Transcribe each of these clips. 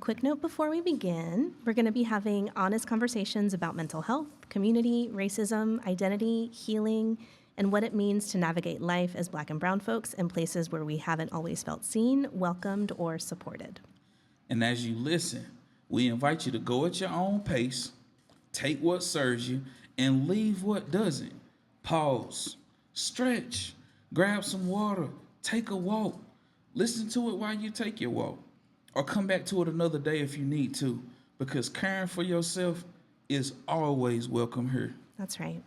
quick note before we begin. We're going to be having honest conversations about mental health, community, racism, identity, healing, and what it means to navigate life as Black and brown folks in places where we haven't always felt seen, welcomed, or supported. And as you listen, we invite you to go at your own pace, take what serves you, and leave what doesn't. Pause, stretch, grab some water, take a walk, listen to it while you take your walk, or come back to it another day if you need to, because caring for yourself is always welcome here. That's right.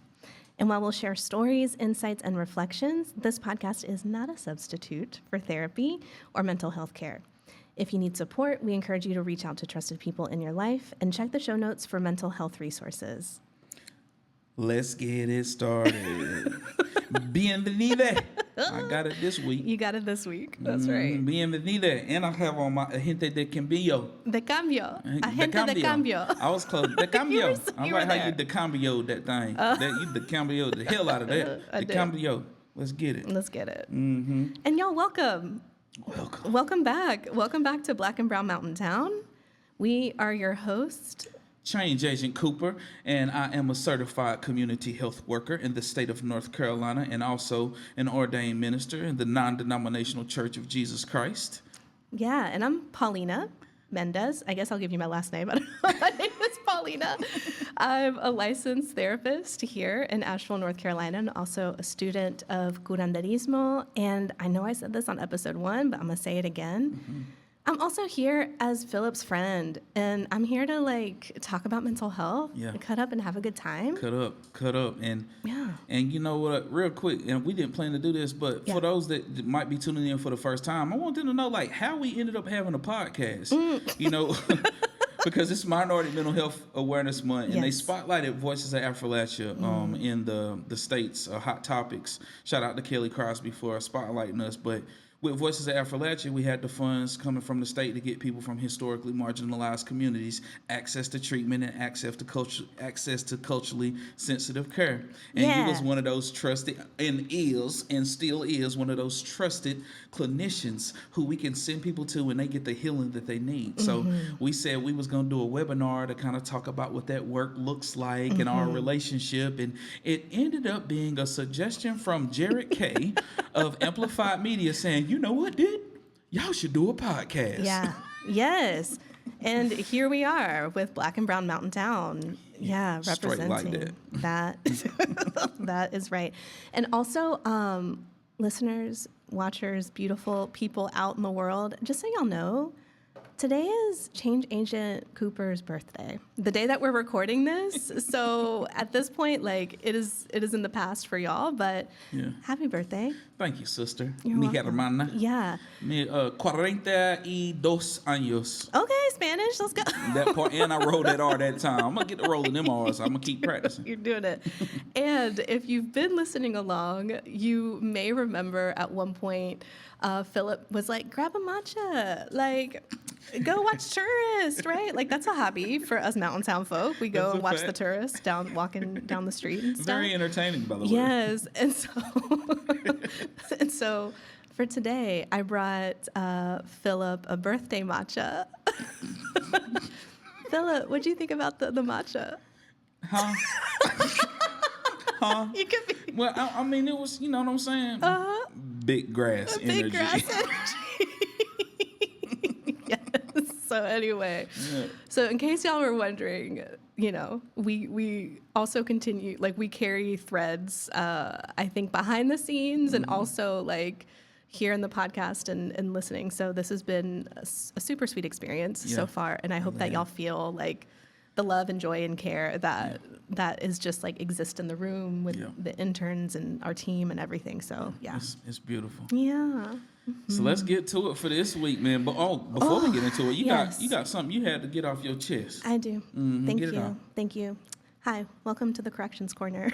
And while we'll share stories, insights, and reflections, this podcast is not a substitute for therapy or mental health care. If you need support, we encourage you to reach out to trusted people in your life and check the show notes for mental health resources. Let's get it started. Bienvenida. I got it this week. You got it this week. That's right. Bienvenida. And I have on my gente de cambio. De cambio. Agente de cambio. I was close. De cambio. I like how there. you de cambio that thing. That you de cambio the hell out of that. De cambio. Let's get it. Let's get it. Mm-hmm. And y'all, welcome. Welcome back. Welcome back to Black and Brown Mountain Town. We are your host, Change Agent Cooper, and I am a certified community health worker in the state of North Carolina and also an ordained minister in the non-denominational Church of Jesus Christ. Yeah, and I'm Paulina Mendez. I guess I'll give you my last name. I don't know. My name is Paulina. I'm a licensed therapist here in Asheville, North Carolina, and also a student of curanderismo. And I know I said this on episode 1, but I'm going to say it again. Mm-hmm. I'm also here as Philip's friend, and I'm here to talk about mental health, cut up and have a good time. Cut up, and you know what? Real quick, and we didn't plan to do this, but for those that might be tuning in for the first time, I want them to know how we ended up having a podcast. You know, because it's Minority Mental Health Awareness Month, and they spotlighted Voices of Appalachia in the states, Hot Topics. Shout out to Kelly Crosby for spotlighting us, but with Voices of Appalachia, we had the funds coming from the state to get people from historically marginalized communities access to treatment and access to culturally sensitive care. And he was one of those trusted, and still is one of those trusted clinicians who we can send people to when they get the healing that they need. So we said we was going to do a webinar to kind of talk about what that work looks like and our relationship. And it ended up being a suggestion from Jared K. of Amplified Media saying, you know what, dude? Y'all should do a podcast. Yeah. Yes. And here we are with Black and Brown Mountain Town. Yeah, representing like that. That is right. And also, listeners, watchers, beautiful people out in the world, just so y'all know, today is Change Agent Cooper's birthday, the day that we're recording this. So at this point, it is in the past for y'all, but happy birthday. Thank you, sister. You're welcome. Hermana. Yeah. 42 años. Okay, Spanish, let's go. That part, and I rolled that R that time. I'm going to get to rolling them R's. I'm going to keep practicing. You're doing it. And if you've been listening along, you may remember at one point, Philip was like, grab a matcha, go watch tourists, right? That's a hobby for us mountain town folk. We go and watch the tourists walking down the street and stuff. Very entertaining, by the way. Yes, and so for today, I brought Philip a birthday matcha. Philip, what'd you think about the matcha? Huh? You could be. Well, I mean, it was, you know what I'm saying? Big grass energy. Big grass energy. Yes. So anyway, so in case y'all were wondering, we also continue, we carry threads, I think, behind the scenes and also here in the podcast and listening. So this has been a super sweet experience so far. And I hope that y'all feel the love and joy and care that is just exists in the room with the interns and our team and everything. So it's beautiful. Yeah. So let's get to it for this week, man. But before we get into it, you got something you had to get off your chest. I do. Thank you. Hi, welcome to the Corrections Corner.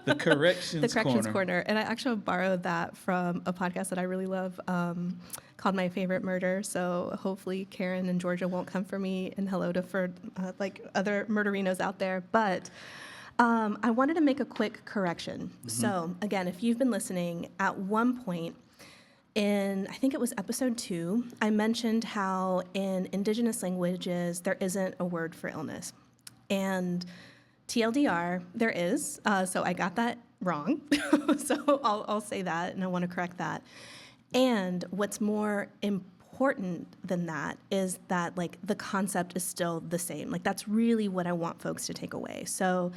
The Corrections Corner. And I actually borrowed that from a podcast that I really love called My Favorite Murder. So hopefully Karen and Georgia won't come for me, and hello to other murderinos out there. But I wanted to make a quick correction. So again, if you've been listening, at one point in, I think it was episode 2, I mentioned how in indigenous languages, there isn't a word for illness. And TLDR, there is. So I got that wrong. So I'll say that, and I want to correct that. And what's more important than that is that, like, the concept is still the same. Like, that's really what I want folks to take away. So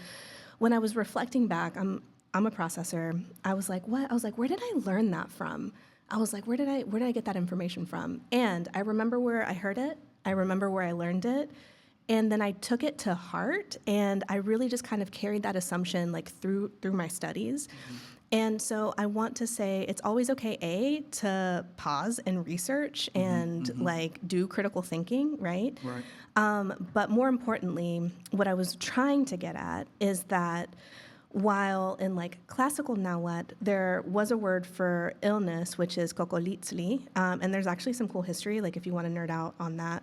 when I was reflecting back, I'm a processor. I was like, what? I was like, where did I learn that from? I was like, where did I get that information from? And I remember where I heard it. I remember where I learned it. And then I took it to heart, and I really just kind of carried that assumption like through my studies. Mm-hmm. And so I want to say it's always okay, to pause and research and like do critical thinking, right? Right. But more importantly, what I was trying to get at is that while in like classical Nahuatl, there was a word for illness, which is cocolitzli, and there's actually some cool history. Like if you want to nerd out on that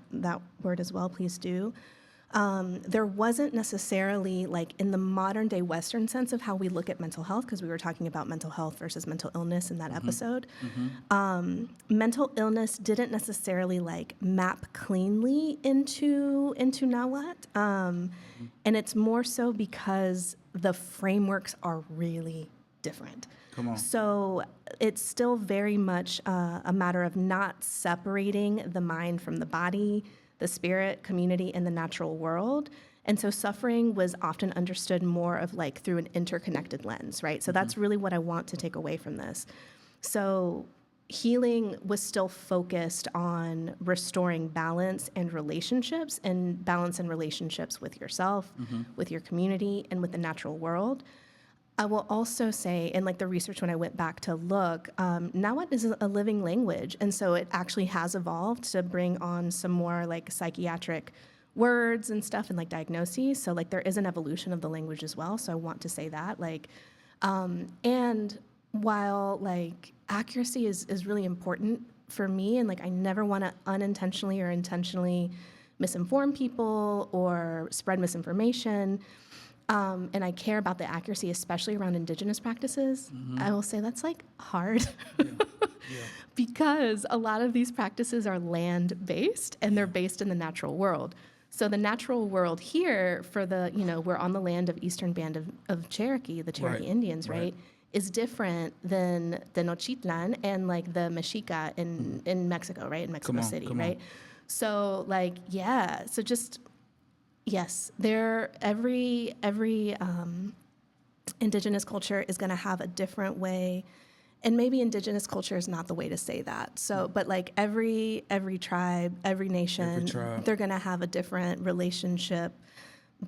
word as well, please do. There wasn't necessarily, like in the modern day Western sense of how we look at mental health, because we were talking about mental health versus mental illness in that episode. Mental illness didn't necessarily like map cleanly into Nahuatl, and it's more so because the frameworks are really different. Come on. So it's still very much a matter of not separating the mind from the body, the spirit, community, and the natural world. And so suffering was often understood more of like through an interconnected lens, right? So that's really what I want to take away from this. So healing was still focused on restoring balance and relationships with yourself, with your community, and with the natural world. I will also say, in like the research when I went back to look, Nahuatl is a living language, and so it actually has evolved to bring on some more like psychiatric words and stuff and like diagnoses. So like there is an evolution of the language as well. So I want to say that and while like accuracy is really important for me, and like I never want to unintentionally or intentionally misinform people or spread misinformation. And I care about the accuracy, especially around indigenous practices. I will say that's like hard because a lot of these practices are land-based and they're based in the natural world. So the natural world here for we're on the land of Eastern Band of Cherokee, the Cherokee Indians, right? Is different than the Nochitlan and like the Mexica in Mexico, right? In Mexico City, right? So like, so just... Yes, every indigenous culture is going to have a different way, and maybe indigenous culture is not the way to say that. So, but like every tribe, every nation, they're going to have a different relationship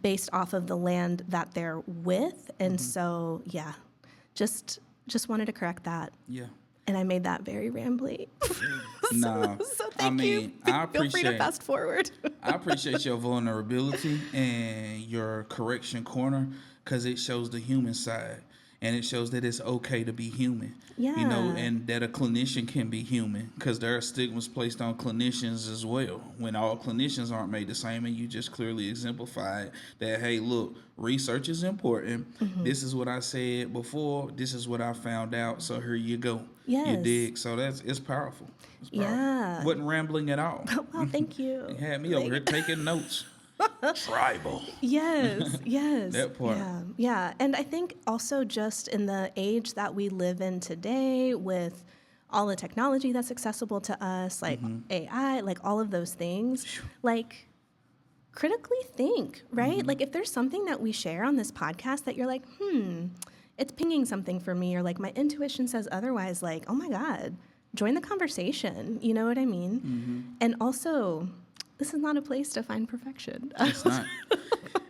based off of the land that they're with, and so just wanted to correct that. Yeah. And I made that very rambly. So thank you. Feel free to fast forward. I appreciate your vulnerability and your correction corner, because it shows the human side. And it shows that it's okay to be human. Yeah. And that a clinician can be human, because there are stigmas placed on clinicians as well, when all clinicians aren't made the same. And you just clearly exemplified that, hey, look, research is important. This is what I said before. This is what I found out. So here you go. Yes. You dig? So it's powerful. It's powerful. Yeah. Wasn't rambling at all. Well, thank you. You had me over here taking notes. Tribal. Yes. That part. Yeah. And I think also just in the age that we live in today, with all the technology that's accessible to us, like AI, like all of those things, like critically think, right? Like if there's something that we share on this podcast that you're like, it's pinging something for me, or like my intuition says otherwise, like, oh my God, join the conversation. You know what I mean? And also, this is not a place to find perfection. It's not.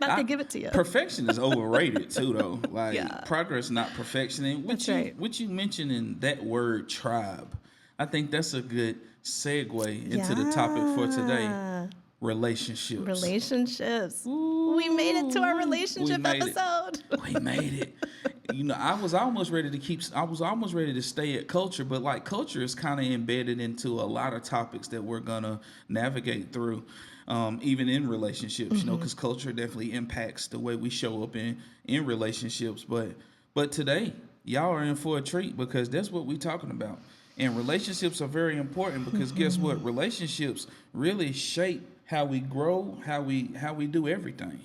Not to give it to you. Perfection is overrated too, though. Like progress, not perfection. And what you mentioned in that word tribe, I think that's a good segue into the topic for today. Relationships. Ooh, we made it to our relationship episode. We made it. I was almost ready to stay at culture, but like culture is kind of embedded into a lot of topics that we're gonna navigate through, even in relationships. Because culture definitely impacts the way we show up in relationships. But today, y'all are in for a treat, because that's what we're talking about. And relationships are very important because guess what? Relationships really shape how we grow, how we do everything.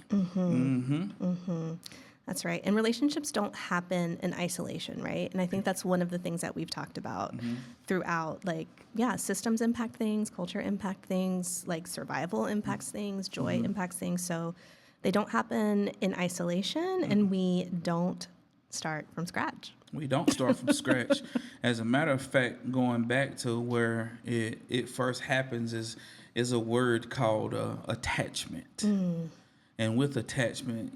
That's right. And relationships don't happen in isolation, right? And I think that's one of the things that we've talked about throughout. Like, yeah, systems impact things, culture impact things, like survival impacts things, joy impacts things. So they don't happen in isolation, and we don't start from scratch. We don't start from scratch. As a matter of fact, going back to where it first happens is a word called attachment. And with attachment,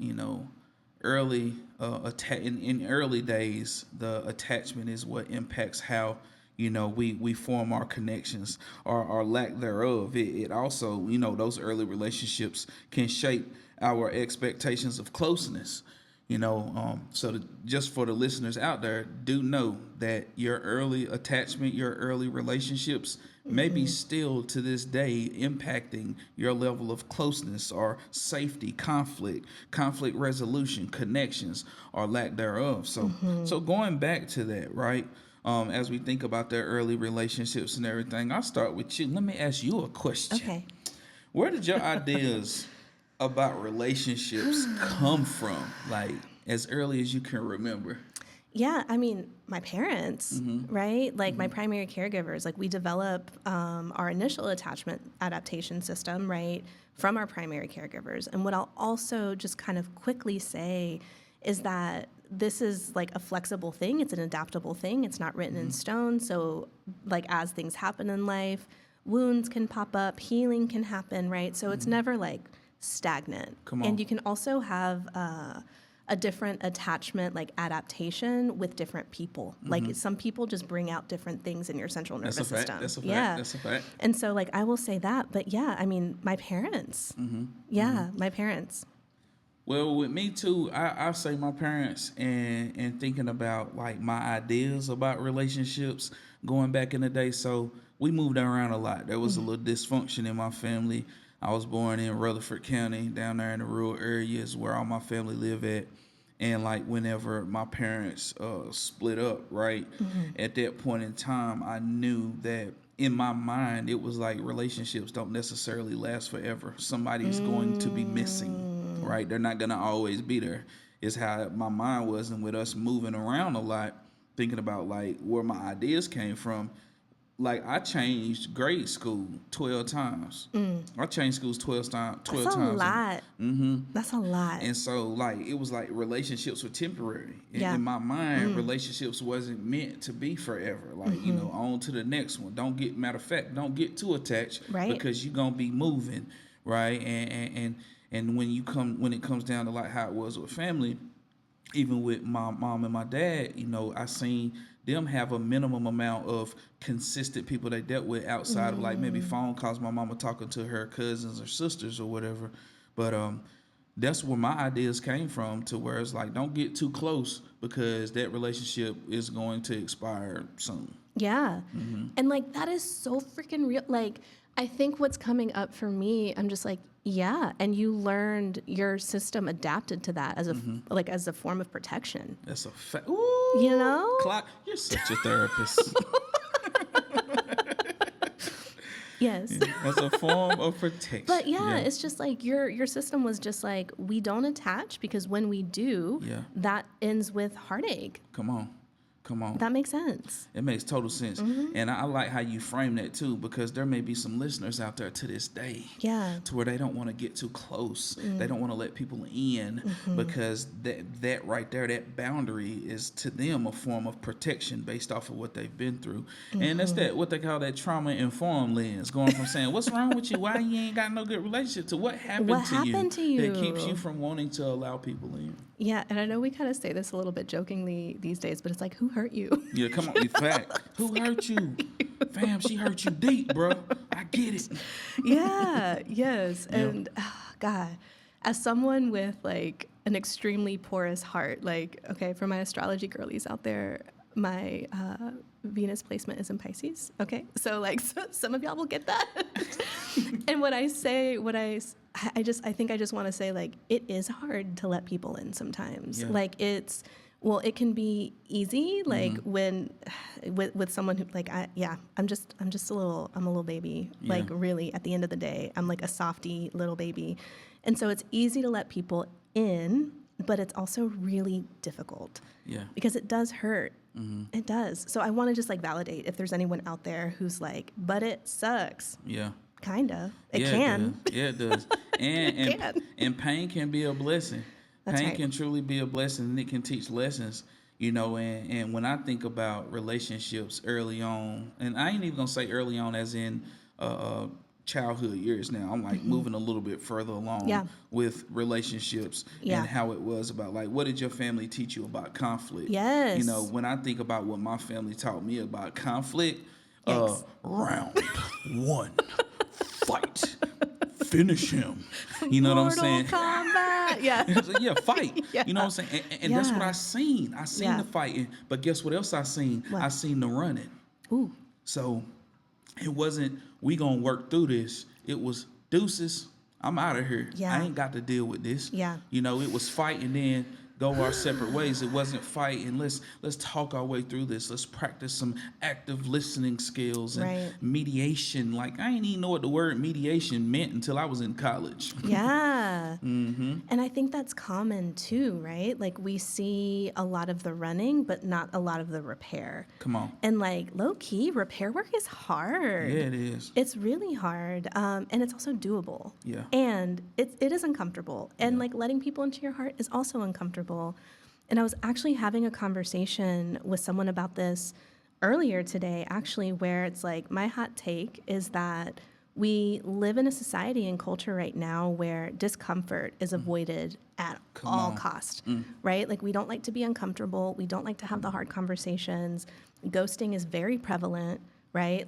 early in early days, the attachment is what impacts how we form our connections or lack thereof. It also, those early relationships can shape our expectations of closeness. Just for the listeners out there, do know that your early attachment, your early relationships may be still to this day impacting your level of closeness or safety, conflict resolution, connections, or lack thereof. So going back to that, right? As we think about their early relationships and everything, I'll start with you. Let me ask you a question. Okay. Where did your ideas about relationships come from, like as early as you can remember? Yeah, I mean, my parents, right? Like my primary caregivers, like we develop our initial attachment adaptation system, right, from our primary caregivers. And what I'll also just kind of quickly say is that this is like a flexible thing. It's an adaptable thing. It's not written in stone. So like as things happen in life, wounds can pop up, healing can happen, right? So it's never like stagnant. Come on. And you can also have a different attachment, like adaptation with different people. Like some people just bring out different things in your central nervous system. That's a fact. Yeah. That's a fact. And so like I will say that, but yeah, I mean, my parents. My parents. Well, with me too, I say my parents and thinking about like my ideas about relationships going back in the day. So we moved around a lot. There was a little dysfunction in my family. I was born in Rutherford County, down there in the rural areas where all my family live at. And like whenever my parents split up, right, at that point in time, I knew that in my mind, it was like relationships don't necessarily last forever. Somebody's going to be missing, right? They're not going to always be there. Is how my mind was. And with us moving around a lot, thinking about like where my ideas came from, like I changed grade school 12 times. I changed schools 12 times. That's a lot. That's a lot. And so like it was like relationships were temporary. In my mind, relationships wasn't meant to be forever. Like, on to the next one. Don't get too attached, right? Because you're gonna be moving, right? And when it comes down to like how it was with family, even with my mom and my dad, I seen them have a minimum amount of consistent people they dealt with outside of like maybe phone calls, my mama talking to her cousins or sisters or whatever. But that's where my ideas came from, to where it's like, don't get too close because that relationship is going to expire soon. Yeah. And like that is so freaking real. Like I think what's coming up for me, I'm just like, yeah, and you learned your system adapted to that as a as a form of protection. That's a fact. Clock, you're such a therapist. Yes. As a form of protection. But yeah, it's just like your system was just like, we don't attach because when we do, that ends with heartache. Come on. That makes sense. It makes total sense. And I like how you frame that too, because there may be some listeners out there to this day to where they don't want to get too close. They don't want to let people in because that right there, that boundary is to them a form of protection based off of what they've been through. And that's what they call that trauma-informed lens, going from saying, what's wrong with you? Why you ain't got no good relationship, to what happened to you that keeps you from wanting to allow people in. Yeah, and I know we kind of say this a little bit jokingly these days, but it's like, who hurt you? Yeah, come on, in fact. Who hurt you? Fam, she hurt you deep, bro. I get it. Yeah, yes. And God, as someone with like an extremely porous heart, like, okay, for my astrology girlies out there, my Venus placement is in Pisces. Okay, so like some of y'all will get that. And I think I just want to say, like, it is hard to let people in sometimes. Like Well, it can be easy, like when with someone who like I'm a little baby. Yeah. Like really, at the end of the day, I'm like a softy little baby, and so it's easy to let people in, but it's also really difficult. Yeah. Because it does hurt. It does. So I want to just like validate if there's anyone out there who's like, but it sucks. Yeah. Kinda. It Yeah, can. It does. And pain can be a blessing. That's Pain right. can truly be a blessing, and it can teach lessons. And when I think about relationships early on, and I ain't even gonna say early on as in childhood years now. I'm like moving a little bit further along with relationships and how it was about like, what did your family teach you about conflict? Yes. When I think about what my family taught me about conflict, round one, fight, finish him. You know what I'm saying? Kombat. Yeah. Fight. Yeah. You know what I'm saying? And that's what I seen. I seen the fighting, but guess what else I seen? What? I seen the running. Ooh. So it wasn't, we gonna work through this. It was deuces, I'm out of here. Yeah. I ain't got to deal with this. Yeah. It was fight and then go our separate ways. It wasn't fight and let's talk our way through this. Let's practice some active listening skills and mediation. Like, I ain't even know what the word mediation meant until I was in college. Yeah. And I think that's common too, right? Like we see a lot of the running, but not a lot of the repair. Come on. And like low key, repair work is hard. Yeah, it is. It's really hard. And it's also doable. Yeah. And it is uncomfortable. And like letting people into your heart is also uncomfortable. And I was actually having a conversation with someone about this earlier today, actually, where it's like my hot take is that we live in a society and culture right now where discomfort is avoided at all costs, right? Like we don't like to be uncomfortable. We don't like to have the hard conversations. Ghosting is very prevalent, right?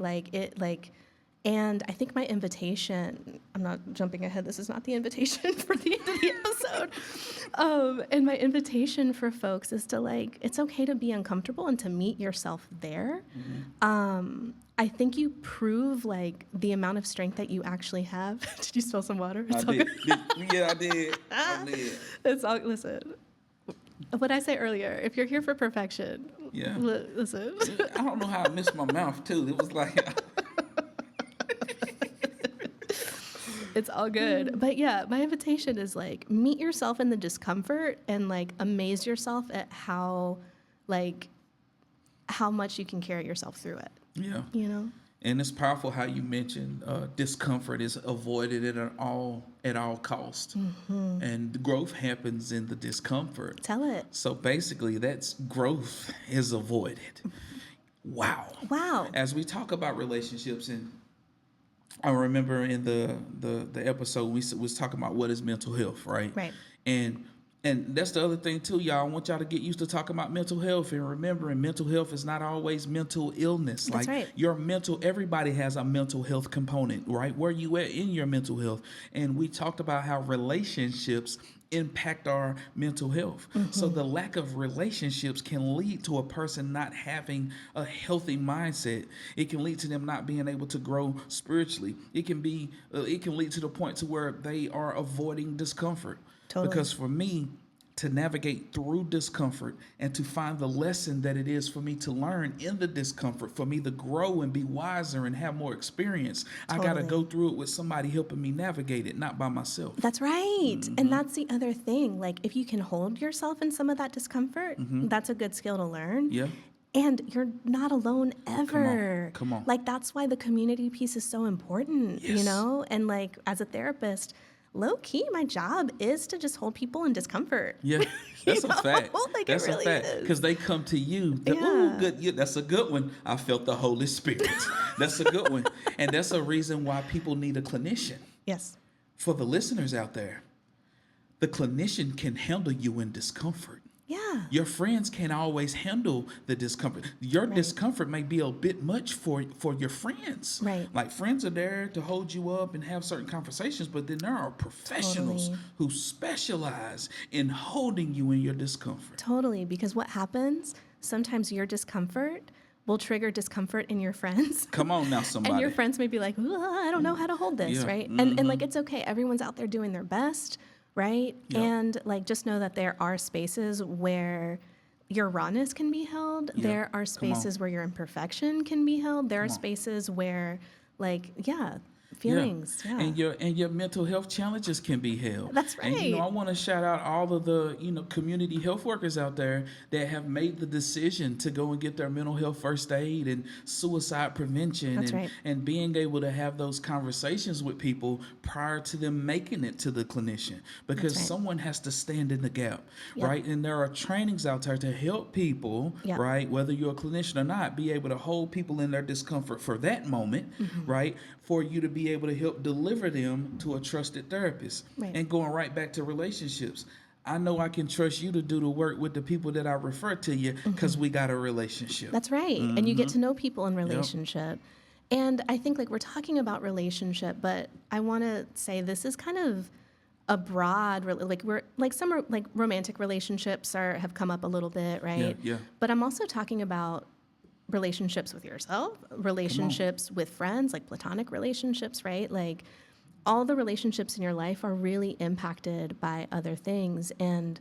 And I think my invitation, I'm not jumping ahead, this is not the invitation for the end of the episode. And my invitation for folks is to like, it's okay to be uncomfortable and to meet yourself there. I think you prove like the amount of strength that you actually have. Did you spill some water? I did. Yeah, I did. I did. It's all, listen, what I say earlier, if you're here for perfection, listen. I don't know how I missed my mouth too. It was like... It's all good. But yeah, my invitation is like meet yourself in the discomfort and like amaze yourself at how much you can carry yourself through it. Yeah. You know? And it's powerful how you mentioned discomfort is avoided at all cost. And growth happens in the discomfort. Tell it. So basically that's growth is avoided. Wow. As we talk about relationships, and I remember in the episode we was talking about what is mental health, right? Right. And that's the other thing too, y'all. I want y'all to get used to talking about mental health and remembering mental health is not always mental illness. That's right. Everybody has a mental health component, right? Where you at in your mental health? And we talked about how relationships impact our mental health. So the lack of relationships can lead to a person not having a healthy mindset. It can lead to them not being able to grow spiritually. It can lead to the point to where they are avoiding discomfort. Totally. Because for me to navigate through discomfort and to find the lesson that it is for me to learn in the discomfort, for me to grow and be wiser and have more experience, I got to go through it with somebody helping me navigate it, not by myself. That's right. And that's the other thing. Like if you can hold yourself in some of that discomfort, that's a good skill to learn. Yeah. And you're not alone ever. Come on. Like that's why the community piece is so important, you know? And like as a therapist, low key, my job is to just hold people in discomfort. Yeah, that's a fact. Like that's it really a fact. is. Because they come to you. Ooh, good. Yeah, that's a good one. I felt the Holy Spirit. That's a good one. And that's a reason why people need a clinician. Yes. For the listeners out there, the clinician can handle you in discomfort. Yeah. Your friends can't always handle the discomfort. Your discomfort may be a bit much for your friends. Right. Like friends are there to hold you up and have certain conversations, but then there are professionals who specialize in holding you in your discomfort. Totally. Because what happens, sometimes your discomfort will trigger discomfort in your friends. Come on now, somebody. And your friends may be like, I don't know how to hold this, right? And like, it's okay. Everyone's out there doing their best. Right. Yep. And like, just know that there are spaces where your rawness can be held. Yeah. There are spaces where your imperfection can be held. There are spaces where, like, feelings. Yeah. And your mental health challenges can be held. That's right. And I want to shout out all of the community health workers out there that have made the decision to go and get their mental health first aid and suicide prevention. That's right. And being able to have those conversations with people prior to them making it to the clinician, because someone has to stand in the gap, right? And there are trainings out there to help people, right, whether you're a clinician or not, be able to hold people in their discomfort for that moment, right, for you to be able to help deliver them to a trusted therapist. And going right back to relationships, I know I can trust you to do the work with the people that I refer to you because we got a relationship. That's right. And you get to know people in relationship. And I think, like, we're talking about relationship, but I want to say this is kind of a broad, some romantic relationships have come up a little bit, right? Yeah. But I'm also talking about relationships with yourself, relationships with friends, like platonic relationships, right? Like, all the relationships in your life are really impacted by other things. And,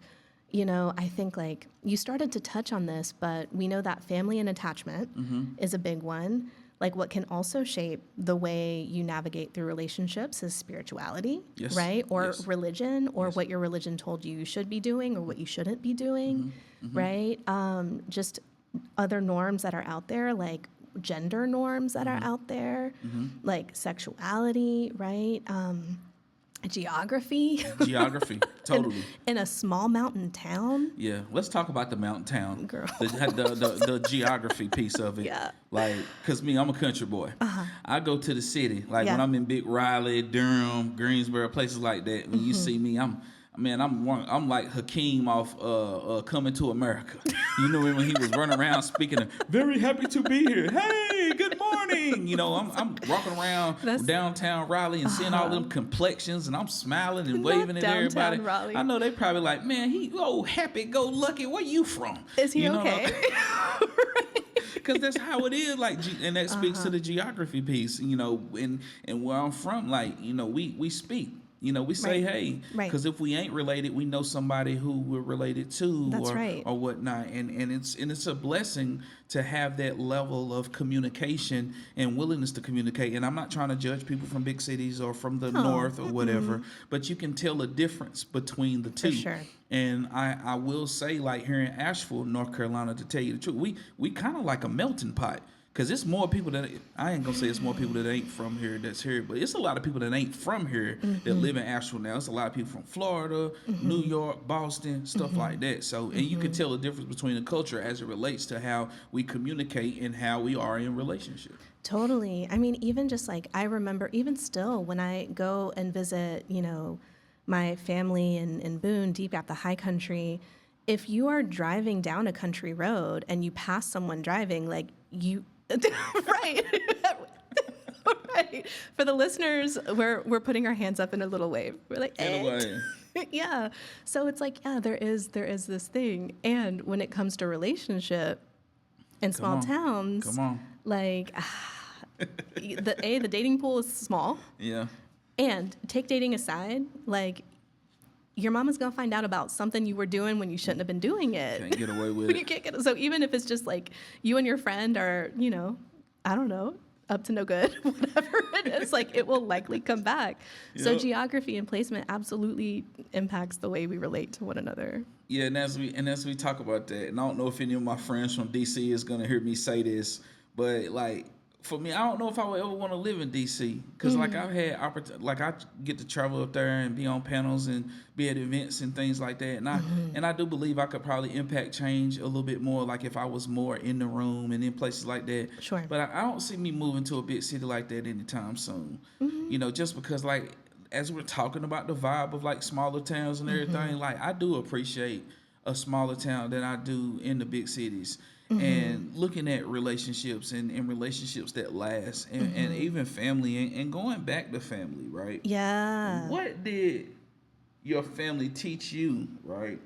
I think, like, you started to touch on this, but we know that family and attachment is a big one. Like, what can also shape the way you navigate through relationships is spirituality, right? Or religion, or what your religion told you should be doing or what you shouldn't be doing, right? Just other norms that are out there, like gender norms that are out there, like sexuality, right? Geography, totally. in a small mountain town. Yeah, let's talk about the mountain town, Girl. the geography piece of it. Yeah. Like, cause I'm a country boy. I go to the city, like when I'm in Big Riley, Durham, Greensboro, places like that. When you see me, I'm like Hakeem off Coming to America. You know when he was running around speaking, very happy to be here. Hey, good morning. I'm walking around downtown Raleigh and seeing all them complexions, and I'm smiling and waving at everybody. Raleigh. I know they probably like, man, he happy go lucky. Where you from? Is he okay? Because that's how it is, like, and that speaks to the geography piece, and where I'm from, like, we speak. We say, hey, because if we ain't related, we know somebody who we're related to, or whatnot. And it's a blessing to have that level of communication and willingness to communicate. And I'm not trying to judge people from big cities or from the north or whatever, but you can tell a difference between the two. For sure. And I will say, like, here in Asheville, North Carolina, to tell you the truth, we kind of like a melting pot. Because it's more people that, I ain't going to say it's more people that ain't from here that's here, but it's a lot of people that ain't from here that live in Asheville now. It's a lot of people from Florida, New York, Boston, stuff like that. So, and you can tell the difference between the culture as it relates to how we communicate and how we are in relationship. Totally. I mean, even just like, I remember even still when I go and visit, my family in Boone, deep at the high country, if you are driving down a country road and you pass someone driving, like right. Right. For the listeners, we're putting our hands up in a little wave. We're like, yeah. So it's like, there is this thing. And when it comes to relationship in small towns, like the dating pool is small. Yeah. And take dating aside, like, your mama's gonna find out about something you were doing when you shouldn't have been doing it. Can't get away with it. You can't get. So even if it's just like you and your friend are, I don't know, up to no good, whatever it is, like, it will likely come back. Yep. So geography and placement absolutely impacts the way we relate to one another. Yeah, and as we talk about that, and I don't know if any of my friends from DC is gonna hear me say this, but like, for me, I don't know if I would ever want to live in DC, because like I've had I get to travel up there and be on panels and be at events and things like that, and I do believe I could probably impact change a little bit more, like if I was more in the room and in places like that. Sure. But I don't see me moving to a big city like that anytime soon. Just because, like, as we're talking about the vibe of like smaller towns and everything, like, I do appreciate a smaller town than I do in the big cities. And looking at relationships and relationships that last, and even family, and going back to family, right? Yeah. What did your family teach you, right,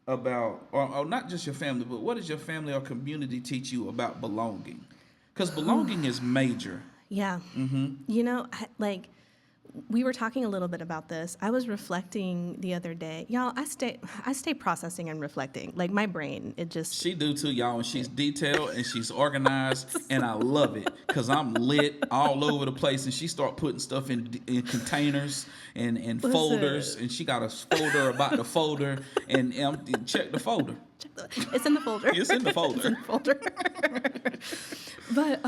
about, or not just your family, but what does your family or community teach you about belonging? Because belonging is major. Yeah. we were talking a little bit about this. I was reflecting the other day. Y'all, I stay processing and reflecting. Like my brain, it just... She do too, y'all, and she's detailed and she's organized, and I love it because I'm lit all over the place, and she start putting stuff in containers and folders, and she got a folder about the folder, and check the folder. It's in the folder. It's in the folder. It's in the folder. But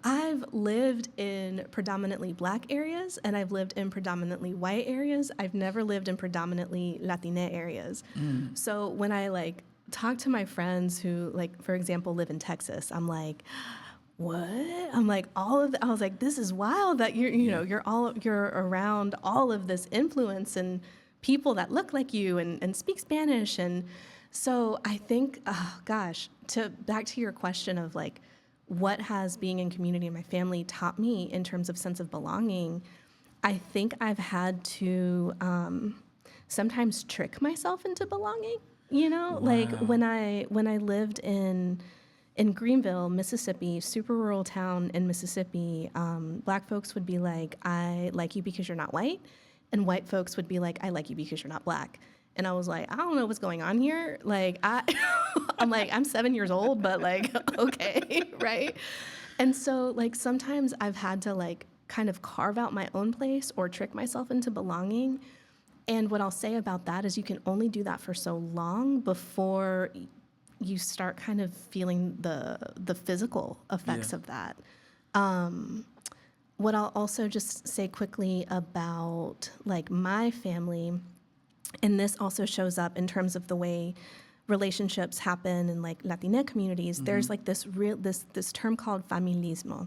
I've lived in predominantly Black areas, and I've lived in predominantly white areas. I've never lived in predominantly Latina areas. So when I like talk to my friends who, like, for example, live in Texas, I'm like, what? I'm like, I was like, this is wild that you're around all of this influence and people that look like you and speak Spanish. And so I think, back to your question of like, what has being in community in my family taught me in terms of sense of belonging, I think I've had to sometimes trick myself into belonging. Wow. Like when I lived in Greenville, Mississippi, super rural town in Mississippi, Black folks would be like, I like you because you're not white, and white folks would be like, I like you because you're not Black. And I was like, I don't know what's going on here. Like, I'm like, I'm 7 years old, but like, okay, right? And so like sometimes I've had to like kind of carve out my own place or trick myself into belonging. And what I'll say about that is you can only do that for so long before you start kind of feeling the physical effects of that. What I'll also just say quickly about like my family, and this also shows up in terms of the way relationships happen in like Latina communities. There's like this term called Familismo,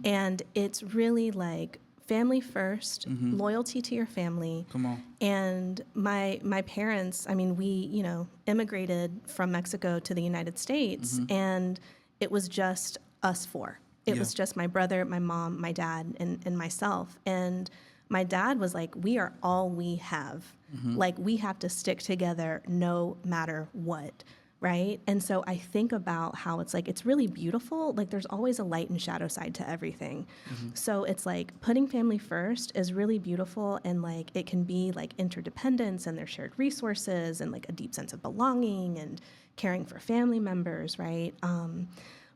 and it's really like family first, loyalty to your family. Come on. And my parents, I mean, we immigrated from Mexico to the United States, and it was just us four. It was just my brother, my mom, my dad, and myself. And my dad was like, we are all we have. Like, we have to stick together no matter what, right? And so I think about how it's like, it's really beautiful. Like, there's always a light and shadow side to everything. So it's like putting family first is really beautiful, and like it can be like interdependence and their shared resources and like a deep sense of belonging and caring for family members, right?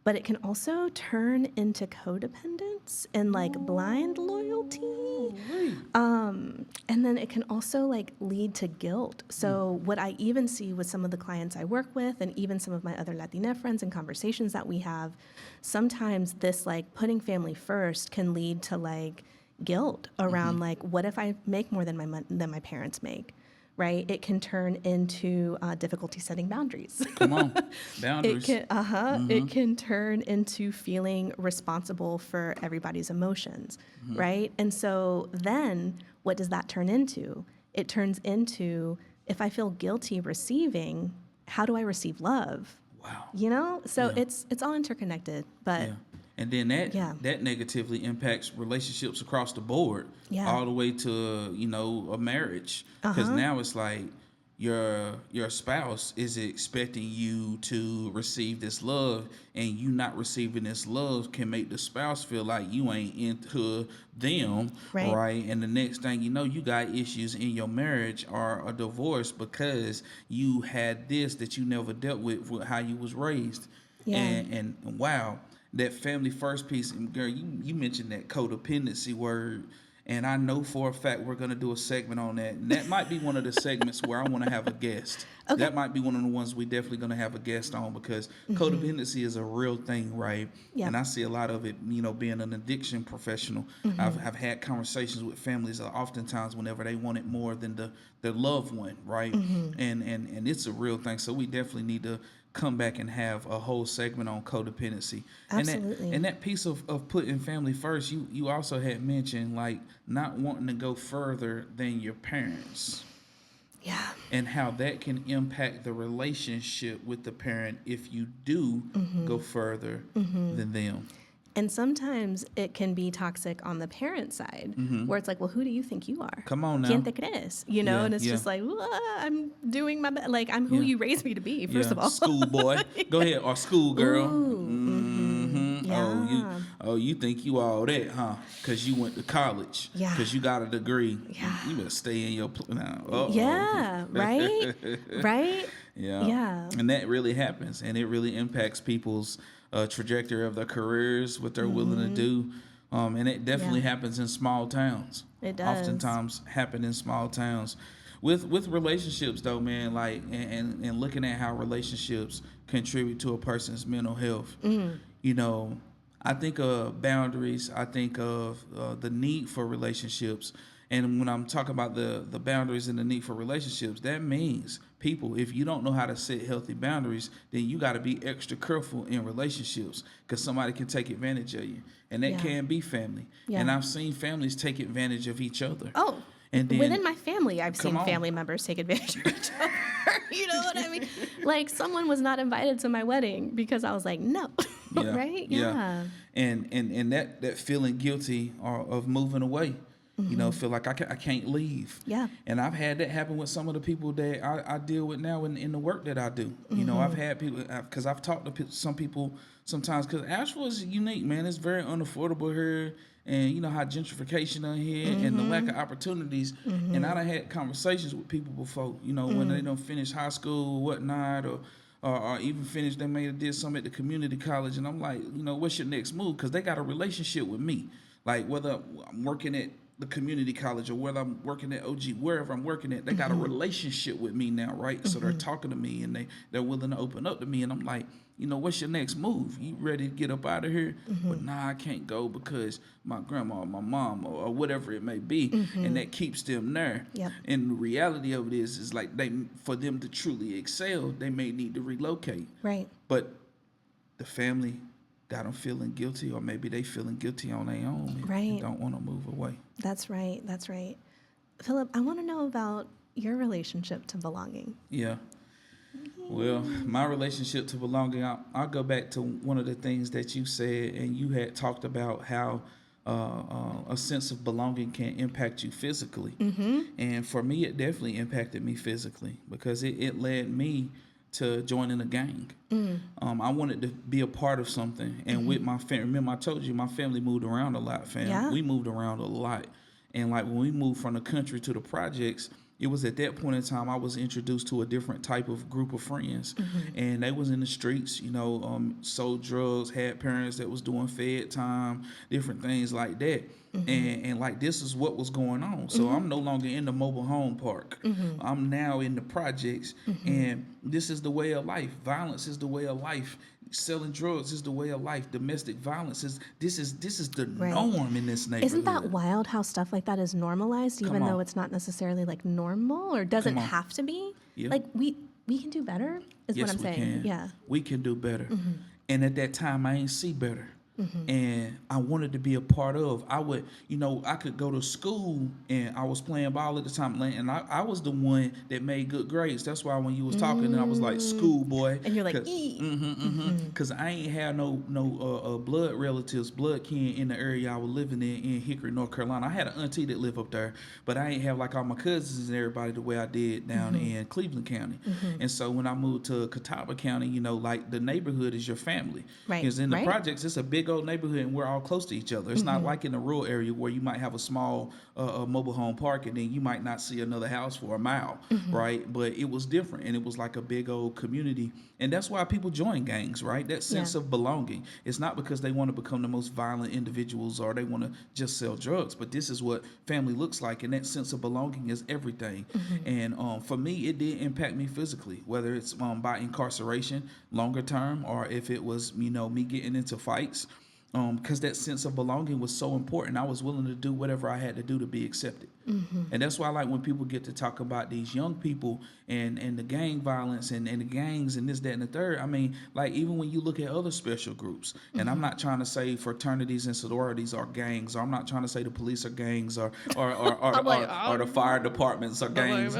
But it can also turn into codependence and like blind loyalty. And then it can also like lead to guilt. So what I even see with some of the clients I work with, and even some of my other Latina friends and conversations that we have, sometimes this like putting family first can lead to like guilt around like, what if I make more than my parents make? Right? It can turn into difficulty setting boundaries. Come on, boundaries. It can turn into feeling responsible for everybody's emotions, right? And so then what does that turn into? It turns into, if I feel guilty receiving, how do I receive love? Wow. So it's all interconnected, but... And then that negatively impacts relationships across the board, all the way to a marriage, because now it's like your spouse is expecting you to receive this love, and you not receiving this love can make the spouse feel like you ain't into them, right? And the next thing you know, you got issues in your marriage or a divorce because you had this that you never dealt with how you was raised, and wow. That family first piece, and girl, you mentioned that codependency word, and I know for a fact we're going to do a segment on that. And that might be one of the segments where I want to have a guest. Okay. That might be one of the ones we definitely going to have a guest on, because codependency is a real thing, right? Yeah. And I see a lot of it, being an addiction professional. I've had conversations with families oftentimes whenever they want it more than their loved one, right? And it's a real thing. So we definitely need to come back and have a whole segment on codependency. Absolutely. And that piece of putting family first, you also had mentioned like not wanting to go further than your parents. Yeah. And how that can impact the relationship with the parent if you do go further than them. And sometimes it can be toxic on the parent side, where it's like, well, who do you think you are? Come on now. ¿Quién te crees? And it's just like, well, I'm doing my best. Like, I'm who you raised me to be, first of all. Schoolboy. Go ahead. Or schoolgirl. Yeah. you think you all that, huh? Because you went to college. Yeah. Because you got a degree. Yeah. You better stay in your Yeah, right? Right? Yeah. Yeah. And that really happens, and it really impacts people's trajectory of their careers, what they're willing to do. And it definitely happens in small towns. It does. Oftentimes happen in small towns. With relationships though, man, like and looking at how relationships contribute to a person's mental health. You know, I think of boundaries. I think of the need for relationships. And when I'm talking about the boundaries and the need for relationships, that means people, if you don't know how to set healthy boundaries, then you got to be extra careful in relationships because somebody can take advantage of you. And that can be family. Yeah. And I've seen families take advantage of each other. Oh, and then, within my family, I've seen family members take advantage of each other. You know what I mean? Like someone was not invited to my wedding because I was like, no. Right? Yeah. And that feeling guilty of moving away. You know, feel like I can't leave. Yeah. And I've had that happen with some of the people that I deal with now in the work that I do. You know, I've had people, because I've talked to some people sometimes, because Asheville is unique, man. It's very unaffordable here. And you know how gentrification on here and the lack of opportunities. And I done had conversations with people before, you know, when they don't finish high school or whatnot, or even finished, they may have did something at the community college. And I'm like, you know, what's your next move? Because they got a relationship with me. Like whether I'm working at the community college or whether I'm working at OG, wherever I'm working at, they got a relationship with me now, right? So they're talking to me and they're willing to open up to me. And I'm like, you know, what's your next move? You ready to get up out of here? But nah, I can't go because my grandma or my mom or whatever it may be. And that keeps them there. Yep. And the reality of it is like for them to truly excel, they may need to relocate. Right. But the family got them feeling guilty, or maybe they feeling guilty on their own and don't want to move away. That's right. That's right. Philip, I want to know about your relationship to belonging. Yeah. Well, my relationship to belonging, I'll go back to one of the things that you said, and you had talked about how a sense of belonging can impact you physically. And for me, it definitely impacted me physically because it led me to joining a gang. I wanted to be a part of something. And with my family, remember I told you my family moved around a lot, fam. Yeah. We moved around a lot. And like when we moved from the country to the projects, it was at that point in time I was introduced to a different type of group of friends. And they was in the streets, you know, sold drugs, had parents that was doing fed time, different things like that. And like this is what was going on. So I'm no longer in the mobile home park. I'm now in the projects. And this is the way of life. Violence is the way of life. Selling drugs is the way of life. Domestic violence is the norm in this neighborhood. Isn't that wild how stuff like that is normalized, even though it's not necessarily like normal or doesn't have to be? Yeah. Like we can do better is what I'm saying. Can. Yeah. We can do better. And at that time I ain't see better. And I wanted to be a part of. I would, you know, I could go to school and I was playing ball at the time, and I was the one that made good grades. That's why when you was talking, and I was like, school boy. And you're like, because I ain't had no blood relatives, blood kin in the area I was living in Hickory, North Carolina. I had an auntie that lived up there, but I ain't have like all my cousins and everybody the way I did down in Cleveland County. And so when I moved to Catawba County, you know, like the neighborhood is your family. Right. Because in the projects, it's a big old neighborhood and we're all close to each other. It's not like in the rural area where you might have a small mobile home park and then you might not see another house for a mile, right? But it was different and it was like a big old community. And that's why people join gangs, right? That sense of belonging. It's not because they want to become the most violent individuals or they want to just sell drugs, but this is what family looks like, and that sense of belonging is everything. And for me, it did impact me physically, whether it's by incarceration, longer term, or if it was, you know, me getting into fights. Because that sense of belonging was so important. I was willing to do whatever I had to do to be accepted. And that's why I like when people get to talk about these young people and the gang violence and the gangs and this, that, and the third. I mean, like even when you look at other special groups, and I'm not trying to say fraternities and sororities are gangs, or I'm not trying to say the police are gangs, or the fire departments are gangs.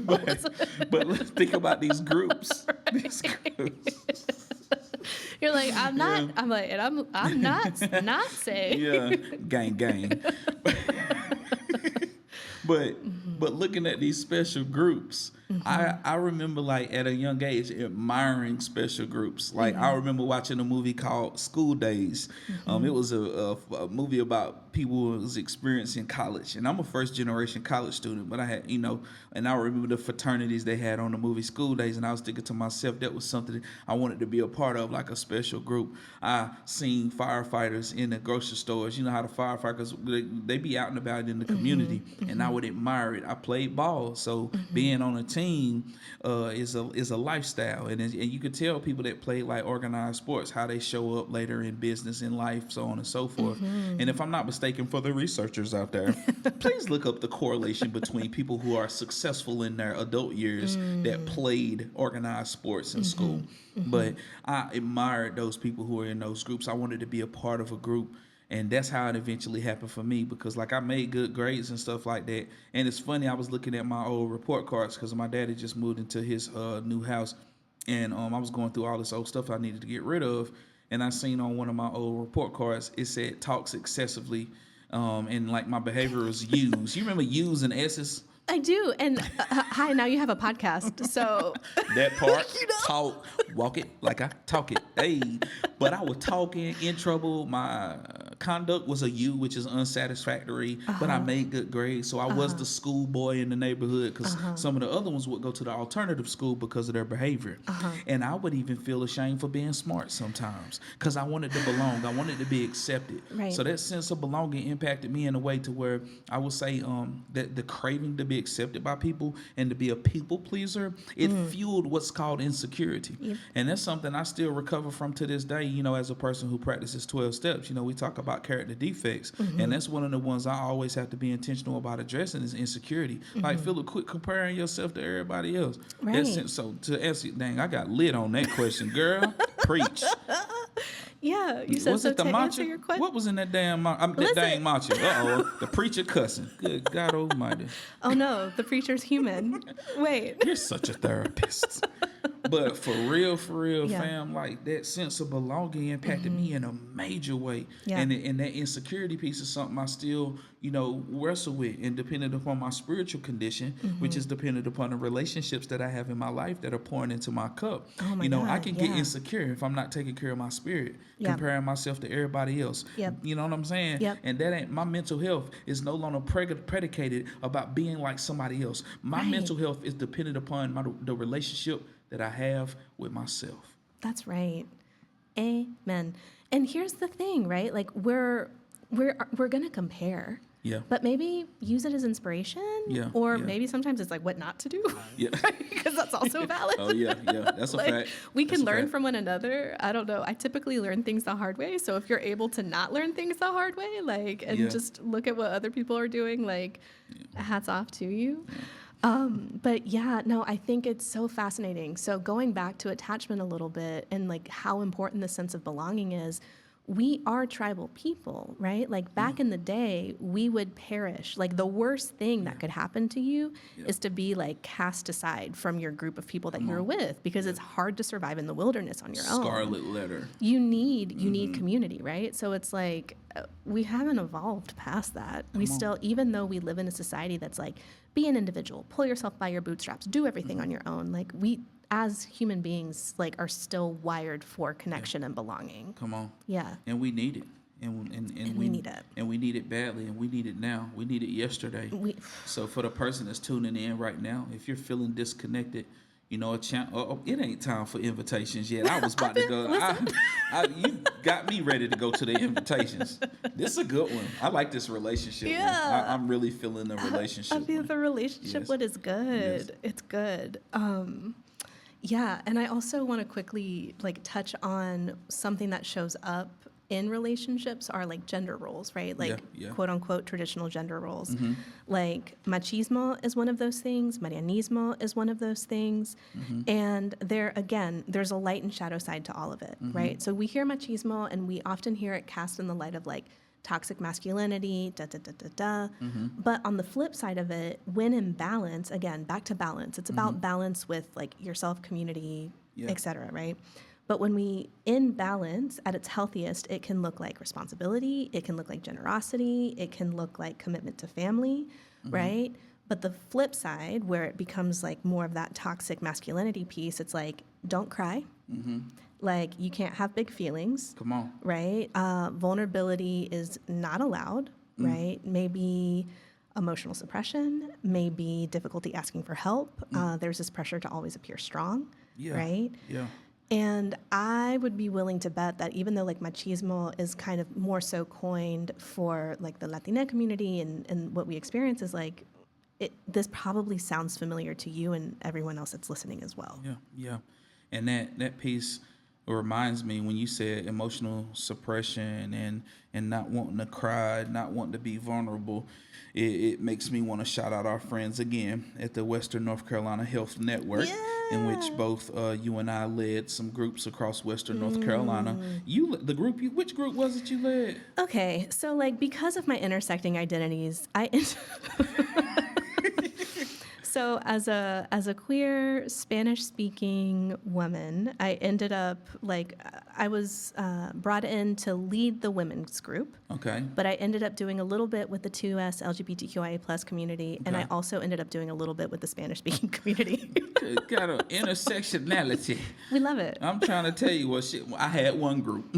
But let's think about these groups. These groups. You're like, I'm not. I'm like, and I'm not saying. Yeah, gang. But looking at these special groups I remember like at a young age admiring special groups. Like I remember watching a movie called School Days. It was a movie about people who was experiencing college, and I'm a first generation college student. But I had and I remember the fraternities they had on the movie School Days, and I was thinking to myself that was something I wanted to be a part of, like a special group. I seen firefighters in the grocery stores. You know how the firefighters they be out and about in the community, and I would admire it. I played ball, so being on a team is a lifestyle, and you could tell people that play like organized sports how they show up later in business, in life, so on and so forth. And if I'm not mistaken, for the researchers out there, please look up the correlation between people who are successful in their adult years that played organized sports in school. But I admired those people who were in those groups. I wanted to be a part of a group. And that's how it eventually happened for me, because like I made good grades and stuff like that. And it's funny, I was looking at my old report cards because my daddy just moved into his new house, and I was going through all this old stuff I needed to get rid of. And I seen on one of my old report cards, it said talks excessively, and like my behavior was U's. You remember U's and S's? I do. And hi, now you have a podcast. So that part, talk, walk it like I talk it. Hey, but I was talking in trouble. My conduct was a U, which is unsatisfactory, but I made good grades. So I was the school boy in the neighborhood, because some of the other ones would go to the alternative school because of their behavior. And I would even feel ashamed for being smart sometimes, because I wanted to belong. I wanted to be accepted. Right. So that sense of belonging impacted me in a way to where I would say that the craving to be accepted by people and to be a people pleaser, it fueled what's called insecurity. Yep. And that's something I still recover from to this day, as a person who practices 12 steps. We talk about character defects, and that's one of the ones I always have to be intentional about addressing is insecurity. Like, Philip, quit comparing yourself to everybody else. Right. So to answer, dang, I got lit on that question, girl. Preach. Yeah, you said was so it the to macho? answer your question. What was in that damn that dang macho? The preacher cussing. Good God Almighty. Oh no, the preacher's human. Wait. You're such a therapist. But for real, fam, like that sense of belonging impacted me in a major way. Yeah. And that insecurity piece is something I still, wrestle with, and dependent upon my spiritual condition, which is dependent upon the relationships that I have in my life that are pouring into my cup. Oh my God, I can get insecure if I'm not taking care of my spirit, comparing myself to everybody else. Yep. You know what I'm saying? Yep. And that ain't, my mental health is no longer predicated about being like somebody else. My mental health is dependent upon the relationship that I have with myself. That's right. Amen. And here's the thing, right? Like we're gonna compare. Yeah. But maybe use it as inspiration. Yeah. Or maybe sometimes it's like what not to do. Yeah. Because that's also valid. Oh yeah. That's a fact. We can learn from one another. I don't know. I typically learn things the hard way. So if you're able to not learn things the hard way, and just look at what other people are doing, hats off to you. Yeah. But I think it's so fascinating. So going back to attachment a little bit and how important the sense of belonging is, we are tribal people, right? Back in the day, we would perish. The worst thing that could happen to you is to be cast aside from your group of people that you're with, because it's hard to survive in the wilderness on your own. Scarlet letter. You need community, right? So it's we haven't evolved past that. We still, even though we live in a society that's be an individual, pull yourself by your bootstraps, do everything on your own. We, as human beings, are still wired for connection and belonging. Come on. Yeah. And we need it. And we need it. And we need it badly, and we need it now. We need it yesterday. So for the person that's tuning in right now, if you're feeling disconnected, it ain't time for invitations yet. I was about to go. You got me ready to go to the invitations. This is a good one. I like this relationship. Yeah. I'm really feeling the relationship. I feel the relationship one is good. Yes. It's good. And I also want to quickly touch on something that shows up in relationships are gender roles, right? Quote unquote traditional gender roles. Mm-hmm. Machismo is one of those things. Marianismo is one of those things. Mm-hmm. And there's a light and shadow side to all of it, right? So we hear machismo and we often hear it cast in the light of toxic masculinity, Mm-hmm. But on the flip side of it, when in balance, again, back to balance, it's about balance with yourself, community, et cetera, right? But when we in balance at its healthiest, it can look like responsibility, it can look like generosity, it can look like commitment to family, right? But the flip side, where it becomes like more of that toxic masculinity piece, it's like, don't cry. Mm-hmm. Like, you can't have big feelings. Come on. Right? Vulnerability is not allowed, right? Maybe emotional suppression, maybe difficulty asking for help. There's this pressure to always appear strong, right? Yeah. And I would be willing to bet that even though like machismo is kind of more so coined for like the Latina community and what we experience is like, this probably sounds familiar to you and everyone else that's listening as well. Yeah. And that piece reminds me when you said emotional suppression and not wanting to cry, not wanting to be vulnerable. It makes me want to shout out our friends again at the Western North Carolina Health Network, in which both you and I led some groups across Western North Carolina. Which group was it you led? Okay, so like because of my intersecting identities, So as a queer Spanish-speaking woman, I ended up I was brought in to lead the women's group. Okay. But I ended up doing a little bit with the 2S LGBTQIA+ community, and I also ended up doing a little bit with the Spanish-speaking community. Got an intersectionality. We love it. I'm trying to tell you I had one group.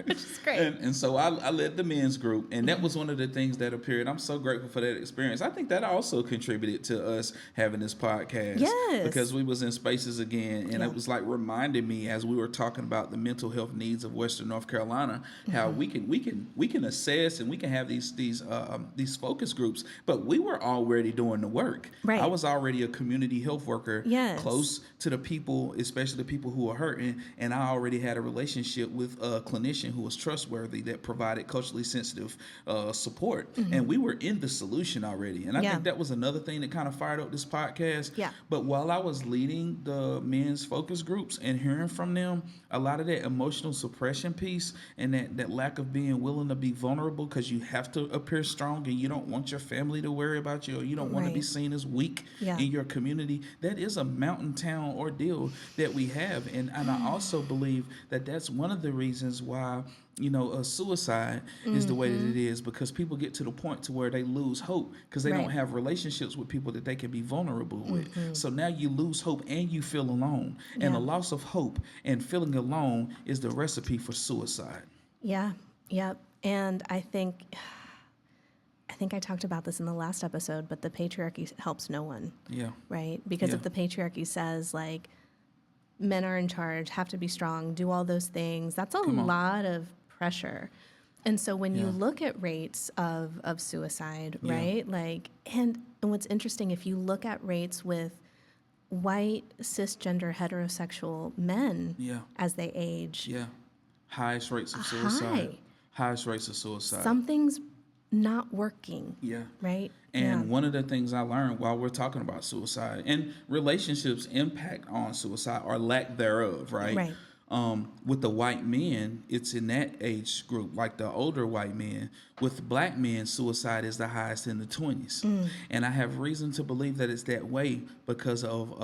Which is great. And so I led the men's group, and that was one of the things that appeared. I'm so grateful for that experience. I think that also contributed to us having this podcast. Yes. Because we was in spaces again, and it was like reminding me as we were talking about the mental health needs of Western North Carolina, how we can assess and we can have these focus groups, but we were already doing the work. Right. I was already a community health worker, close to the people, especially the people who are hurting, and I already had a relationship with a clinician who was trustworthy that provided culturally sensitive support, and we were in the solution already. And I think that was another thing that kind of fired up this podcast. Yeah. But while I was leading the men's focus groups and hearing from them, a lot of that emotional suppression piece and that lack of being willing to be vulnerable because you have to appear strong and you don't want your family to worry about you, or you don't want to be seen as weak in your community, that is a mountain town ordeal that we have. And I also believe that that's one of the reasons why suicide is the way that it is, because people get to the point to where they lose hope because they don't have relationships with people that they can be vulnerable with. So now you lose hope and you feel alone. And the loss of hope and feeling alone is the recipe for suicide. Yeah. Yep. And I think I talked about this in the last episode, but the patriarchy helps no one. Yeah. Right? Because if the patriarchy says like men are in charge, have to be strong, do all those things, that's a lot of pressure. And so when you look at rates of suicide, right? Like, and what's interesting, if you look at rates with white, cisgender, heterosexual men as they age. Yeah. Highest rates of suicide. Highest rates of suicide. Something's not working. Yeah. Right? And one of the things I learned while we're talking about suicide and relationships impact on suicide or lack thereof, right? Right. With the white men, it's in that age group, like the older white men. With black men, suicide is the highest in the 20s. And I have reason to believe that it's that way because of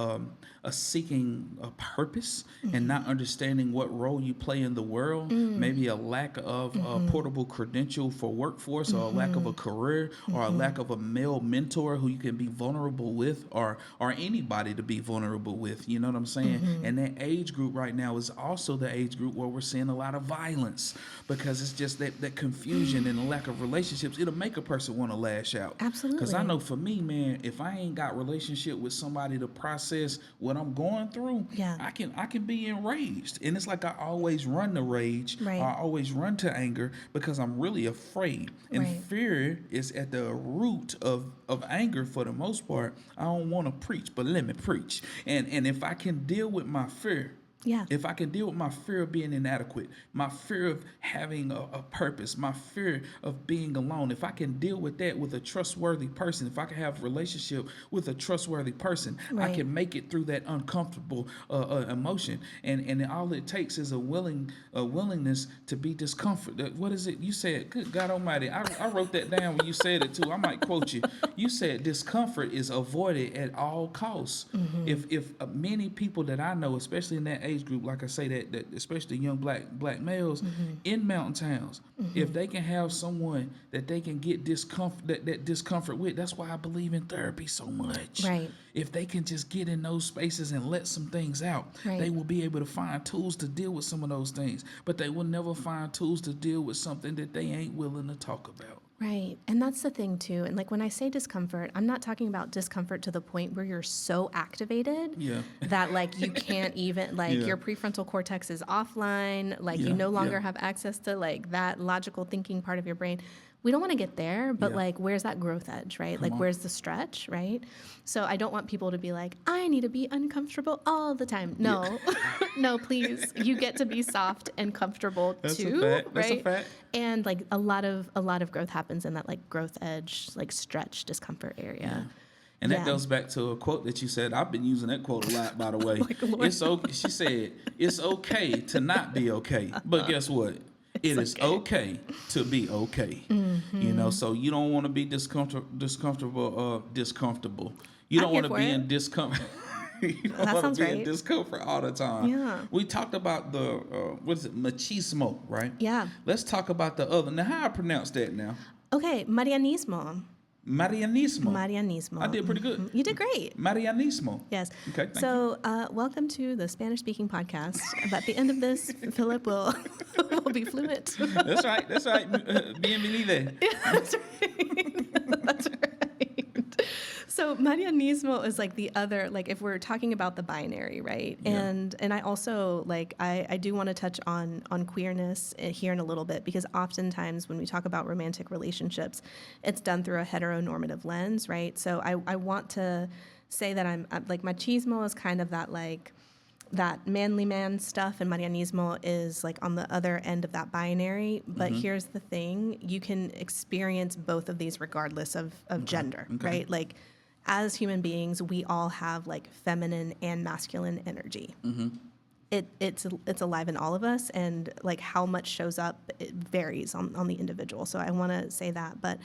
a seeking a purpose and not understanding what role you play in the world, maybe a lack of a portable credential for workforce, or a lack of a career, or a lack of a male mentor who you can be vulnerable with, or anybody to be vulnerable with. You know what I'm saying? And that age group right now is also the age group where we're seeing a lot of violence, because it's just that confusion and the lack of relationships. It'll make a person want to lash out. Absolutely. Because I know for me, man, if I ain't got relationship with somebody to process what I'm going through, I can be enraged. And it's like I always run to rage. Right. Or I always run to anger because I'm really afraid. And fear is at the root of anger for the most part. I don't want to preach, but let me preach. And if I can deal with my fear, if I can deal with my fear of being inadequate, my fear of having a purpose, my fear of being alone, if I can deal with that with a trustworthy person, if I can have a relationship with a trustworthy person, I can make it through that uncomfortable emotion. And all it takes is a willingness to be discomfort. What is it? You said, good God Almighty, I wrote that down when you said it too. I might quote you. You said discomfort is avoided at all costs. If many people that I know, especially in that age age group, like I say, that especially young black males in mountain towns, if they can have someone that they can get that discomfort with, that's why I believe in therapy so much. Right. If they can just get in those spaces and let some things out, they will be able to find tools to deal with some of those things. But they will never find tools to deal with something that they ain't willing to talk about. Right. And that's the thing, too. And like when I say discomfort, I'm not talking about discomfort to the point where you're so activated that like you can't even like your prefrontal cortex is offline, like you no longer have access to like that logical thinking part of your brain. We don't want to get there, but like, where's that growth edge, right? Like, where's the stretch, right? So I don't want people to be like, I need to be uncomfortable all the time. No, no, please. You get to be soft and comfortable too, right? That's a fact. And like a lot of growth happens in that like growth edge, like stretch discomfort area. Yeah. And that goes back to a quote that you said. I've been using that quote a lot, by the way. She said, it's okay to not be okay. But guess what? It is okay to be okay. You know, so you don't want to be discomfortable. You don't want to be in discomfort. You don't want to be in discomfort all the time. Yeah. We talked about the, machismo, right? Yeah. Let's talk about the other. Now, how I pronounce that now? Okay, Marianismo. I did pretty good. You did great. Marianismo. Yes. Okay, thank you. Welcome to the Spanish-speaking podcast. But at the end of this, Philip will be fluent. That's right. Bienvenida. Yeah, that's right. That's right. So Marianismo is like the other, like if we're talking about the binary, right? Yeah. And I also like I do want to touch on queerness here in a little bit, because oftentimes when we talk about romantic relationships, it's done through a heteronormative lens, right? So I want to say that I'm like machismo is kind of that manly man stuff, and Marianismo is like on the other end of that binary. But here's the thing, you can experience both of these regardless of gender, right? Like as human beings, we all have like feminine and masculine energy. It's alive in all of us, and like how much shows up, it varies on the individual. So I want to say that. But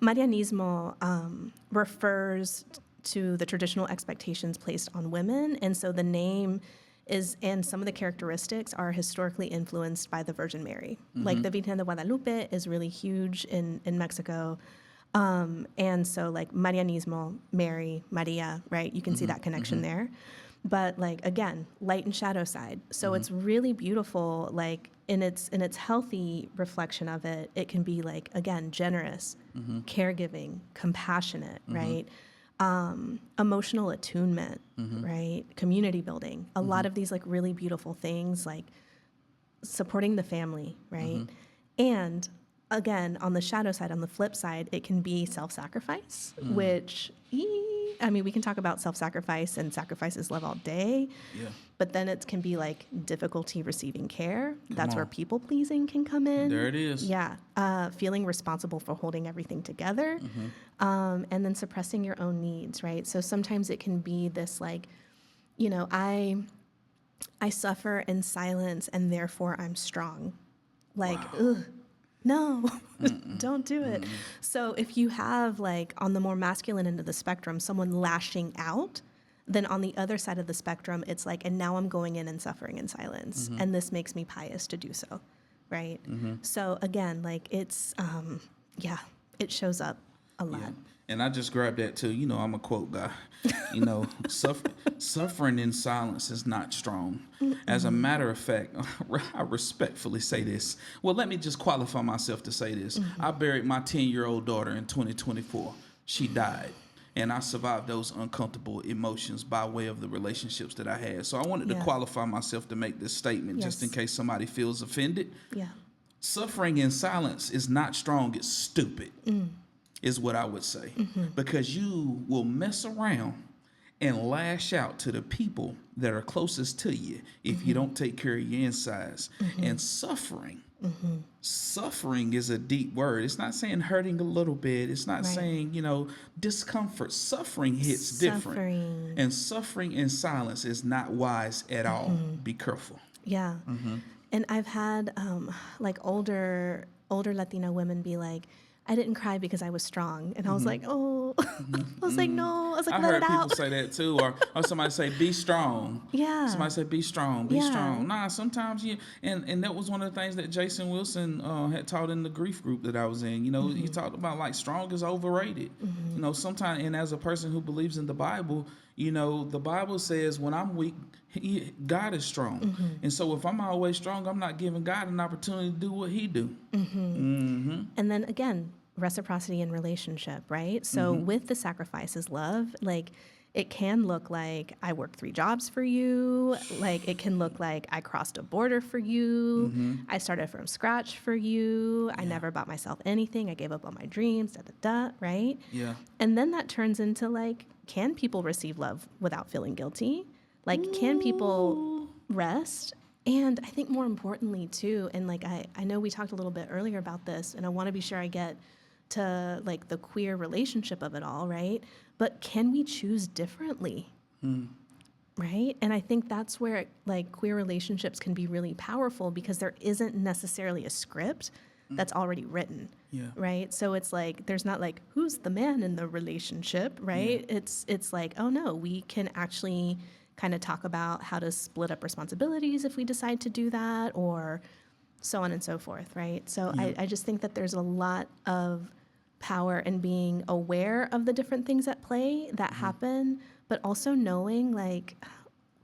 Marianismo refers to the traditional expectations placed on women, and so the name is, and some of the characteristics are historically influenced by the Virgin Mary. Like the Virgen de Guadalupe is really huge in Mexico. And so like Marianismo, Mary, Maria, right? You can see that connection there. But like, again, light and shadow side. So it's really beautiful, like in its healthy reflection of it, it can be like, again, generous, caregiving, compassionate, right? Emotional attunement, right? Community building. A lot of these like really beautiful things, like supporting the family, right? And again, on the shadow side, on the flip side, it can be self-sacrifice, which, I mean, we can talk about self-sacrifice and sacrifices love all day, but then it can be like difficulty receiving care. That's where people-pleasing can come in. There it is. Yeah. Feeling responsible for holding everything together, and then suppressing your own needs, right? So sometimes it can be this like, you know, I suffer in silence and therefore I'm strong. Like, ugh. No, don't do it. So if you have like on the more masculine end of the spectrum, someone lashing out, then on the other side of the spectrum, it's like, and now I'm going in and suffering in silence. And this makes me pious to do so, right? So again, like it's, it shows up a lot. Yeah. And I just grabbed that too. You know, I'm a quote guy. You know, suffering in silence is not strong. As a matter of fact, I respectfully say this. Well, let me just qualify myself to say this. I buried my 10-year-old daughter in 2024. She died. And I survived those uncomfortable emotions by way of the relationships that I had. So I wanted to qualify myself to make this statement just in case somebody feels offended. Yeah. Suffering in silence is not strong. It's stupid. Is what I would say. Because you will mess around and lash out to the people that are closest to you if you don't take care of your insides. And suffering is a deep word. It's not saying hurting a little bit. It's not saying, you know, discomfort. Suffering hits different. And suffering in silence is not wise at all. Be careful. Yeah. And I've had like older Latina women be like, I didn't cry because I was strong. And I was like, oh, I was like, no. I was like, I let heard it people out. say that too, or somebody say, be strong. Yeah. Somebody say, be strong, be Yeah. strong. Nah, sometimes and that was one of the things that Jason Wilson had taught in the grief group that I was in. You know, he talked about like strong is overrated. You know, sometimes, and as a person who believes in the Bible, you know, the Bible says when I'm weak, God is strong. And so if I'm always strong, I'm not giving God an opportunity to do what he do. And then again, reciprocity in relationship, right? So with the sacrifice is love. Like, it can look like I worked 3 jobs for you. Like, it can look like I crossed a border for you. I started from scratch for you. I never bought myself anything. I gave up on my dreams, right? Yeah. And then that turns into like, can people receive love without feeling guilty? Like, can people rest? And I think more importantly too, and like I know we talked a little bit earlier about this, and I want to be sure I get to like the queer relationship of it all, right? But can we choose differently? Right? And I think that's where like queer relationships can be really powerful, because there isn't necessarily a script that's already written. Yeah. Right? So it's like, there's not like, who's the man in the relationship, right? Yeah. It's like, oh no, we can actually kind of talk about how to split up responsibilities if we decide to do that, or so on and so forth, right? So I just think that there's a lot of power in being aware of the different things at play that happen, but also knowing like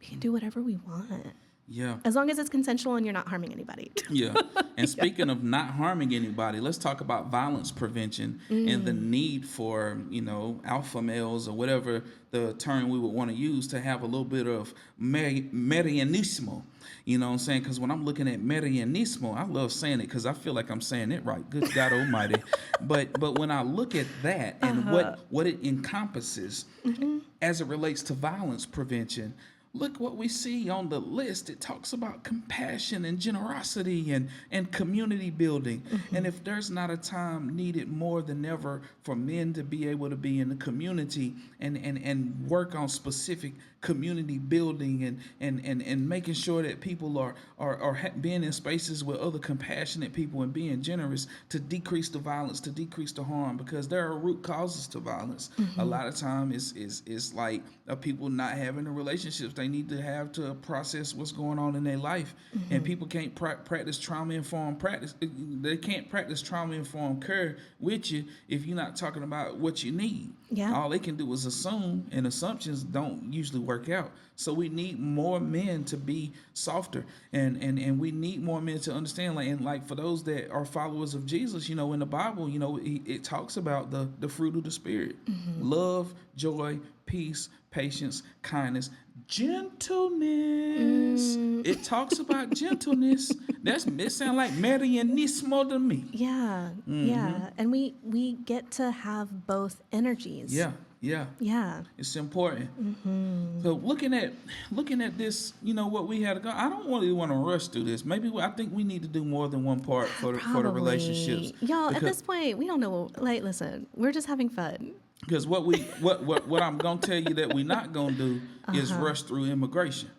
we can do whatever we want. Yeah. As long as it's consensual and you're not harming anybody. Yeah. And speaking of not harming anybody, let's talk about violence prevention and the need for, you know, alpha males or whatever the term we would want to use to have a little bit of merianismo. You know what I'm saying? Because when I'm looking at merianismo, I love saying it because I feel like I'm saying it right. Good God Almighty. But when I look at that and what it encompasses as it relates to violence prevention, look what we see on the list. It talks about compassion and generosity and community building. And if there's not a time needed more than ever for men to be able to be in the community and work on specific community building and making sure that people are being in spaces with other compassionate people and being generous to decrease the violence, to decrease the harm, because there are root causes to violence. A lot of time it's like people not having the relationships they need to have to process what's going on in their life. And people can't practice trauma-informed practice. They can't practice trauma-informed care with you if you're not talking about what you need. Yeah. All they can do is assume, and assumptions don't usually work out. So we need more men to be softer, and we need more men to understand. Like for those that are followers of Jesus, you know, in the Bible, you know, it talks about the fruit of the Spirit: love, joy, peace, patience, kindness, gentleness. It talks about gentleness. It sounds like Marianismo to me. Yeah, yeah. And we get to have both energies. Yeah. Yeah. It's important. So looking at this, you know, what we had to go. I don't really want to rush through this. Maybe I think we need to do more than one part for the relationships. Y'all, at this point, we don't know. Like, listen, we're just having fun. Because what I'm gonna tell you that we're not gonna do is rush through immigration.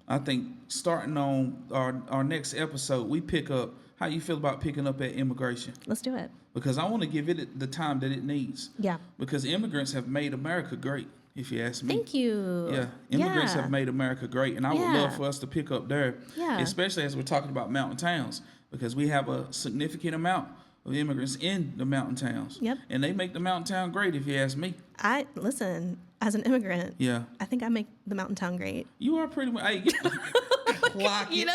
I think starting on our next episode, we pick up. How you feel about picking up at immigration? Let's do it. Because I want to give it the time that it needs. Yeah. Because immigrants have made America great, if you ask me. Thank you. Yeah. Immigrants have made America great, and I would love for us to pick up there. Yeah. Especially as we're talking about mountain towns, because we have a significant amount of immigrants in the mountain towns. Yep. And they make the mountain town great, if you ask me. Listen, as an immigrant, I think I make the mountain town great. You are pretty much, clock it. You know?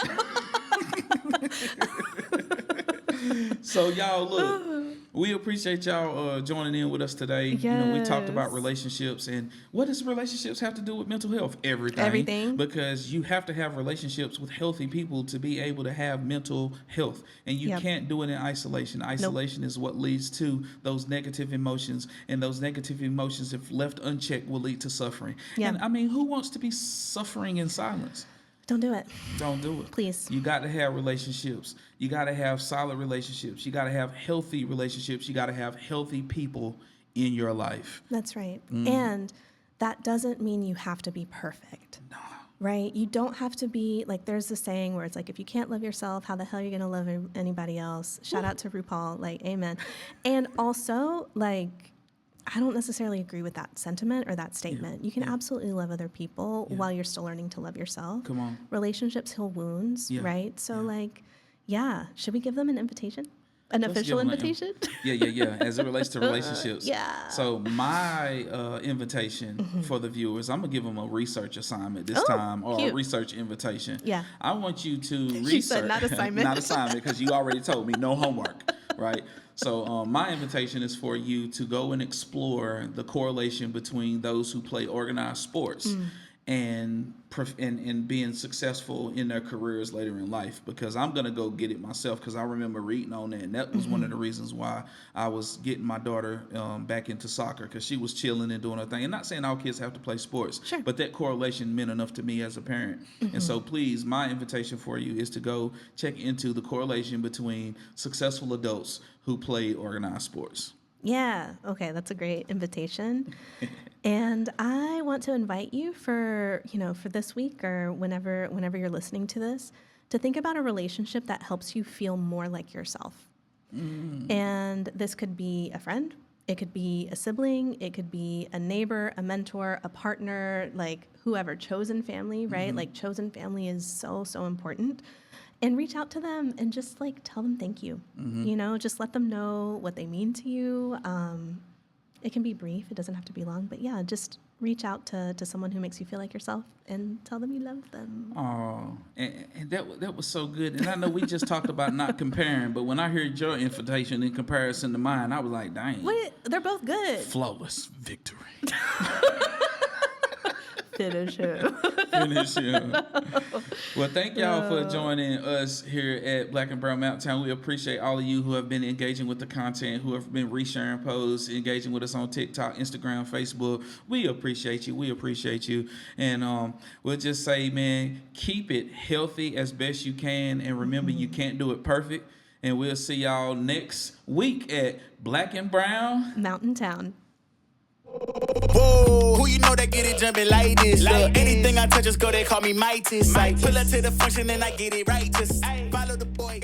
So y'all, look, we appreciate y'all joining in with us today. Yes. You know, we talked about relationships, and what does relationships have to do with mental health? Everything. Because you have to have relationships with healthy people to be able to have mental health, and you can't do it in isolation. Isolation is what leads to those negative emotions, and those negative emotions, if left unchecked, will lead to suffering. And I mean, who wants to be suffering in silence? Don't do it. Don't do it. Please. You got to have relationships. You got to have solid relationships. You got to have healthy relationships. You got to have healthy people in your life. That's right. And that doesn't mean you have to be perfect. No. right? You don't have to be, like, there's this saying where it's like, if you can't love yourself, how the hell are you going to love anybody else? Shout out to RuPaul, like, amen. And also, like, I don't necessarily agree with that sentiment or that statement. You can absolutely love other people while you're still learning to love yourself. Come on. Relationships heal wounds, right? So, like, should we give them an invitation? An Let's official give them invitation? Yeah. As it relates to relationships. Yeah. So my invitation for the viewers, I'm going to give them a research assignment this time, or cute. a research invitation. Yeah. I want you to research. She said not assignment. Not assignment, because you already told me no homework, right? So my invitation is for you to go and explore the correlation between those who play organized sports and being successful in their careers later in life, because I'm going to go get it myself, because I remember reading on that, and that was one of the reasons why I was getting my daughter back into soccer, because she was chilling and doing her thing. And not saying all kids have to play sports, but that correlation meant enough to me as a parent. And so please, my invitation for you is to go check into the correlation between successful adults who play organized sports. Yeah. Okay. That's a great invitation. And I want to invite you for this week, or whenever you're listening to this, to think about a relationship that helps you feel more like yourself. And this could be a friend. It could be a sibling. It could be a neighbor, a mentor, a partner, like whoever. Chosen family, right? Like, chosen family is so, so important. And reach out to them and just, like, tell them thank you. Just let them know what they mean to you. It can be brief. It doesn't have to be long. But, yeah, just reach out to someone who makes you feel like yourself and tell them you love them. Oh, and that was so good. And I know we just talked about not comparing, but when I heard your invitation in comparison to mine, I was like, dang. Wait, they're both good. Flawless victory. Finish him. Finish him. Well, thank y'all for joining us here at Black and Brown Mountain Town. We appreciate all of you who have been engaging with the content, who have been resharing posts, engaging with us on TikTok, Instagram, Facebook. We appreciate you. And we'll just say, man, keep it healthy as best you can. And remember, you can't do it perfect. And we'll see y'all next week at Black and Brown Mountain Town. Whoa, who you know that get it jumping like this? Anything I touch is go, they call me Mighty. Pull up to the function and I get it right. Just follow the boy.